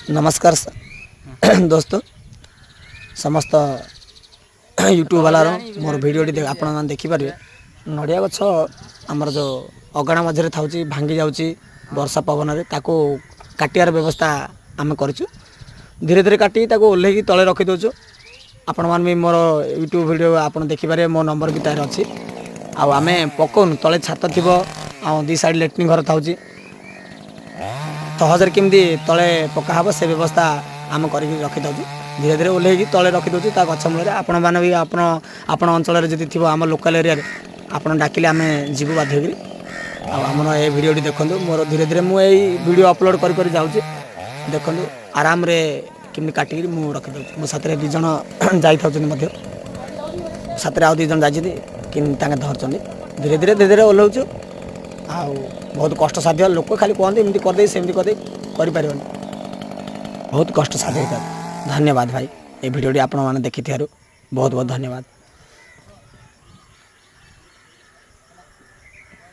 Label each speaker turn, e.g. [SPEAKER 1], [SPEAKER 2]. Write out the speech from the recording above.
[SPEAKER 1] नमस्कार दोस्तों समस्त यूट्यूब वाला मोर भिडियो आपण मैंने देखिपारे नड़िया गछ आमर जो अगणा मझे था भांगी जाऊँगी वर्षा पवन काटियार व्यवस्था आम कर धीरे धीरे काटी ओह्ल तले रखीदे आपण मैंने भी मोर यूट्यूब वीडियो आप देखिपारे मो नंबर भी तार अच्छी आम पकाउन तले छात थी दी साइड लेट्रिन घर था सहजरे केमती तले पकाहब से व्यवस्था आम कर रखी धीरे धीरे ओह्ल तले रखीदे गछ मूल आपण मैंने भी आपण अंचल जब थी आम लोकाल एरिया आप डाकिले आम जीव बाध्य आम ये भिडियो देखूँ मोर धीरे धीरे मुझे वीडियो अपलोड कर जाऊँगी देखूँ आराम रे केमती काटिक मुझे रखीदे मो साथ दी जन जाते साथ आउ दी जन जाती धरचंद धीरे धीरे धीरे धीरे ओह्लौचु आ बहुत कष्ट साध्य लोक खाली कहते एमती करदे सेमती करदे कर बहुत कष्ट साध्य। धन्यवाद भाई ये भिडियो आपण मैंने देखी बहुत बहुत धन्यवाद।